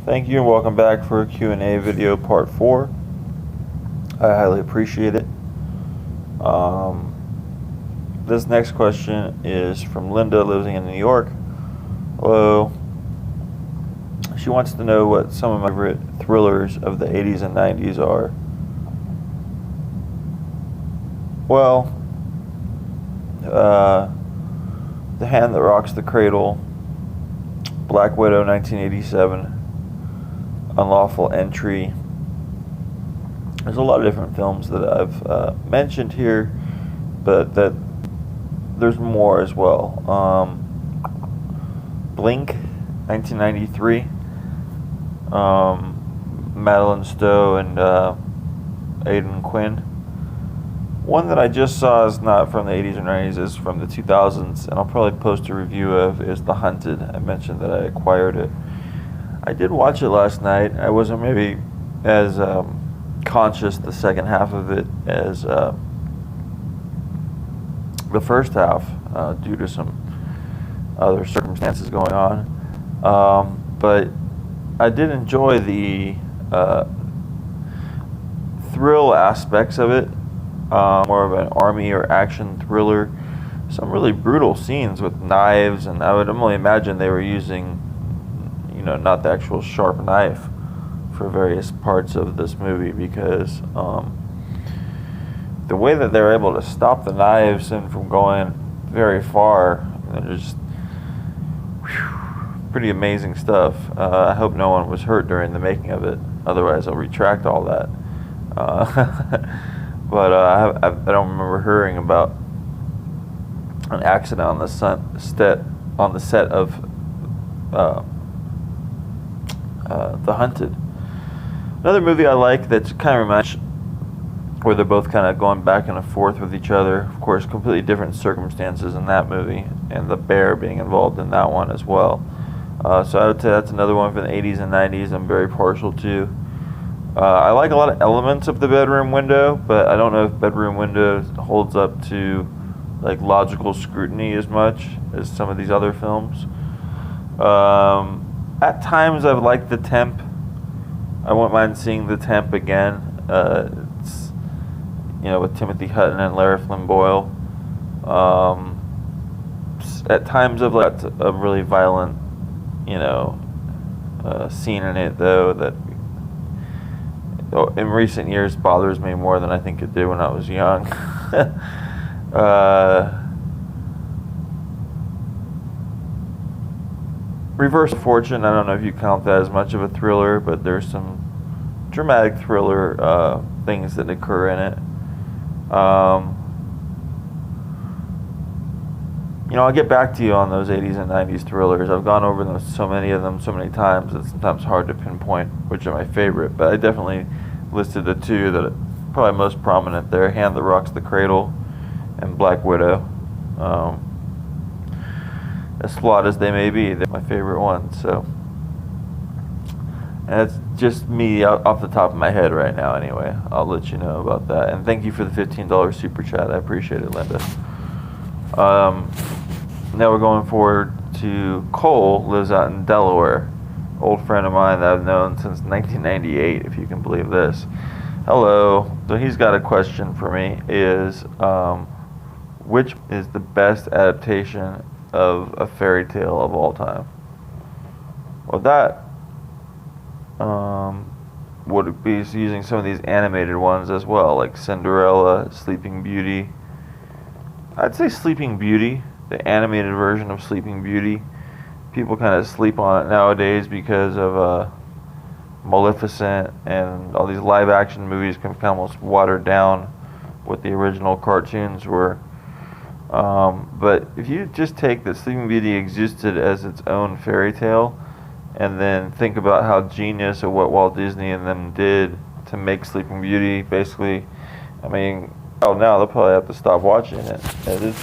Thank you and welcome back for a Q&A video part 4. I highly appreciate it. This next question is from Linda, living in New York. Hello. She wants to know what some of my favorite thrillers of the 80s and 90s are. Well, The Hand That Rocks the Cradle, Black Widow 1987, Unlawful Entry. There's a lot of different films that I've mentioned here, but that there's more as well. Blink 1993, Madeline Stowe and Aidan Quinn. One that I just saw is not from the 80s or 90s, is from the 2000s, and I'll probably post a review of, is The Hunted. I mentioned that I acquired it. I did watch it last night. I wasn't maybe as conscious the second half of it as the first half due to some other circumstances going on. But I did enjoy the thrill aspects of it. More of an army or action thriller. Some really brutal scenes with knives, and I would only imagine they were using, not the actual sharp knife for various parts of this movie, because the way that they're able to stop the knives and from going very far, they're just pretty amazing stuff. I hope no one was hurt during the making of it. Otherwise, I'll retract all that. But I don't remember hearing about an accident on the set of The Hunted. Another movie I like that's kind of reminds, where they're both kind of going back and forth with each other. Of course, completely different circumstances in that movie, and the bear being involved in that one as well. So I would say that's another one from the 80s and 90s I'm very partial to. I like a lot of elements of The Bedroom Window, but I don't know if Bedroom Window holds up to like logical scrutiny as much as some of these other films. At times I've liked The Temp. I wouldn't mind seeing The Temp again. It's with Timothy Hutton and Lara Flynn Boyle. At times I've liked a really violent, scene in it though that in recent years bothers me more than I think it did when I was young. Reverse Fortune, I don't know if you count that as much of a thriller, but there's some dramatic thriller things that occur in it. I'll get back to you on those 80s and 90s thrillers. I've gone over them, so many of them, so many times, it's sometimes hard to pinpoint which are my favorite, but I definitely listed the two that are probably most prominent there: Hand That Rocks the Cradle and Black Widow. As flawed as they may be, they're my favorite ones. So, and it's just me off the top of my head right now anyway. I'll let you know about that. And thank you for the $15 super chat. I appreciate it, Linda. Now we're going forward to Cole, lives out in Delaware. Old friend of mine that I've known since 1998, if you can believe this. Hello. So he's got a question for me, is which is the best adaptation of a fairy tale of all time? Well, that would be using some of these animated ones as well, like Cinderella, Sleeping Beauty. I'd say Sleeping Beauty, the animated version of Sleeping Beauty. People kind of sleep on it nowadays because of Maleficent, and all these live action movies can almost water down what the original cartoons were. But if you just take that Sleeping Beauty existed as its own fairy tale, and then think about how genius of what Walt Disney and them did to make Sleeping Beauty, basically, now they'll probably have to stop watching it. It is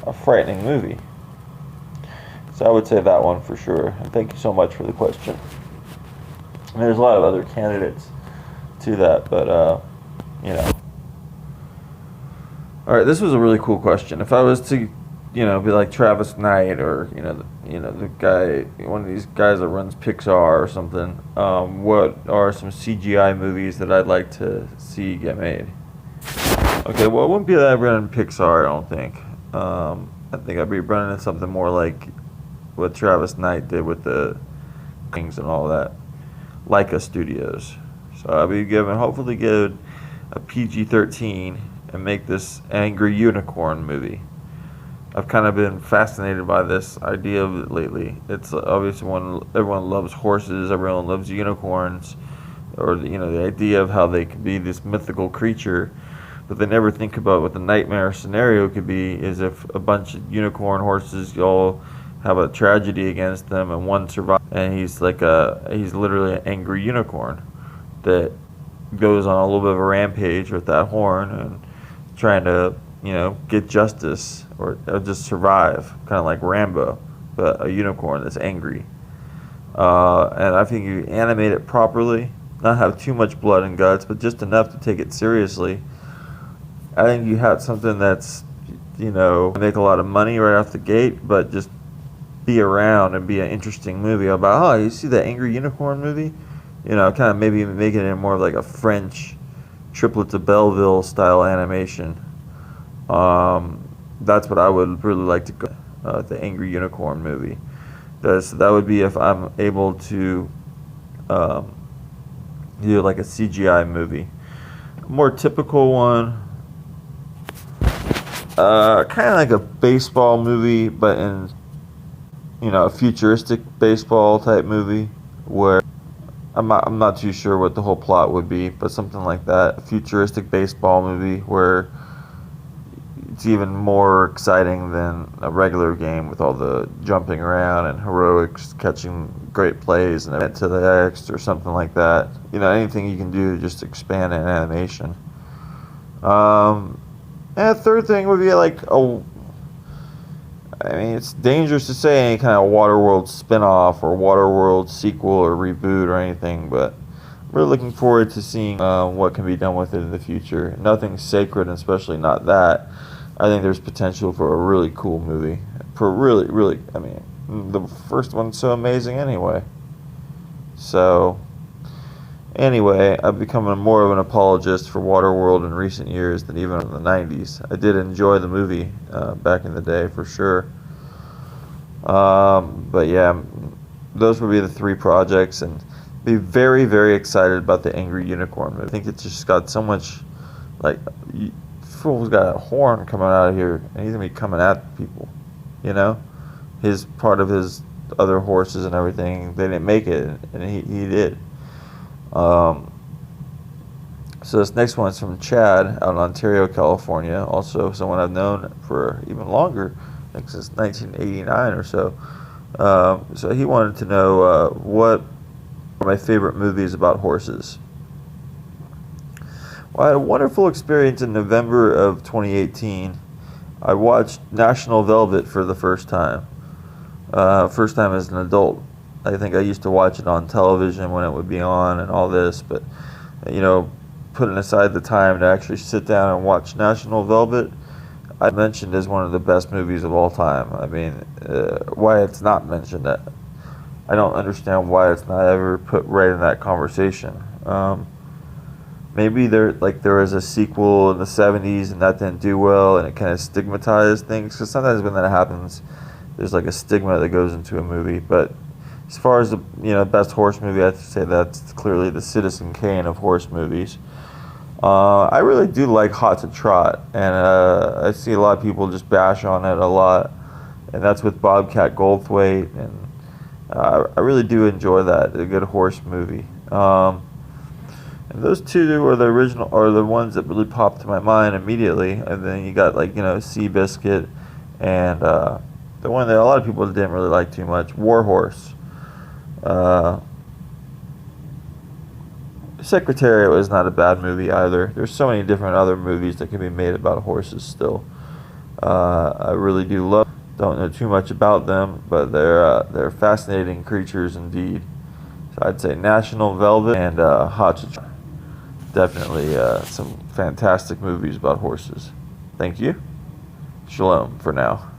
a frightening movie. So I would say that one for sure. And thank you so much for the question. And there's a lot of other candidates to that, but Alright, this was a really cool question. If I was to be like Travis Knight, or the guy, one of these guys that runs Pixar or something. What are some CGI movies that I'd like to see get made? Okay, well, it wouldn't be that I'd run in Pixar, I don't think. I think I'd be running in something more like what Travis Knight did with the Kings and all that, Leica Studios. So I'll be hopefully give a PG-13 and make this Angry Unicorn movie. I've kind of been fascinated by this idea of it lately. It's obviously everyone loves horses, everyone loves unicorns, or the idea of how they could be this mythical creature, but they never think about what the nightmare scenario could be. Is if a bunch of unicorn horses all have a tragedy against them and one survives, and he's literally an angry unicorn that goes on a little bit of a rampage with that horn and trying to get justice or just survive, kind of like Rambo, but a unicorn that's angry. And I think you animate it properly, not have too much blood and guts, but just enough to take it seriously. I think you have something that's, make a lot of money right off the gate, but just be around and be an interesting movie about, you see that Angry Unicorn movie? Kind of maybe making it more of like a French Triplets of Belleville style animation. That's what I would really like to go, the Angry Unicorn movie. That would be if I'm able to do like a CGI movie. A more typical one, kind of like a baseball movie, but in a futuristic baseball type movie where I'm not too sure what the whole plot would be, but something like that. A futuristic baseball movie where it's even more exciting than a regular game with all the jumping around and heroics, catching great plays and event to the X or something like that. Anything you can do to just expand an animation. And a third thing would be like it's dangerous to say any kind of Waterworld spin-off or Waterworld sequel or reboot or anything, but I'm really looking forward to seeing what can be done with it in the future. Nothing's sacred, and especially not that. I think there's potential for a really cool movie. For really, really, the first one's so amazing anyway. So, anyway, I've become more of an apologist for Waterworld in recent years than even in the 90s. I did enjoy the movie back in the day, for sure. But yeah, those would be the three projects, and be very, very excited about the Angry Unicorn movie. I think it's just got so much, fool's got a horn coming out of here, and he's gonna be coming at people. His part of his other horses and everything, they didn't make it, and he did. So this next one is from Chad out in Ontario, California. Also someone I've known for even longer, I think since 1989 or so. So he wanted to know what are my favorite movies about horses. Well, I had a wonderful experience in November of 2018. I watched National Velvet for the first time. First time as an adult. I think I used to watch it on television when it would be on and all this, but putting aside the time to actually sit down and watch National Velvet, I mentioned as one of the best movies of all time. Why it's not mentioned, I don't understand why it's not ever put right in that conversation. Maybe there was a sequel in the 70s and that didn't do well and it kind of stigmatized things, because sometimes when that happens, there's like a stigma that goes into a movie. But as far as the best horse movie, I have to say that's clearly the Citizen Kane of horse movies. I really do like Hot to Trot, and I see a lot of people just bash on it a lot, and that's with Bobcat Goldthwait, and I really do enjoy that, a good horse movie. And those two are the original, are the ones that really popped to my mind immediately. And then you got Seabiscuit, and the one that a lot of people didn't really like too much, Warhorse. Secretariat was not a bad movie either. There's so many different other movies that can be made about horses still. I really do love. Don't know too much about them, but they're fascinating creatures indeed. So I'd say National Velvet and Hot to Trot. Definitely some fantastic movies about horses. Thank you. Shalom for now.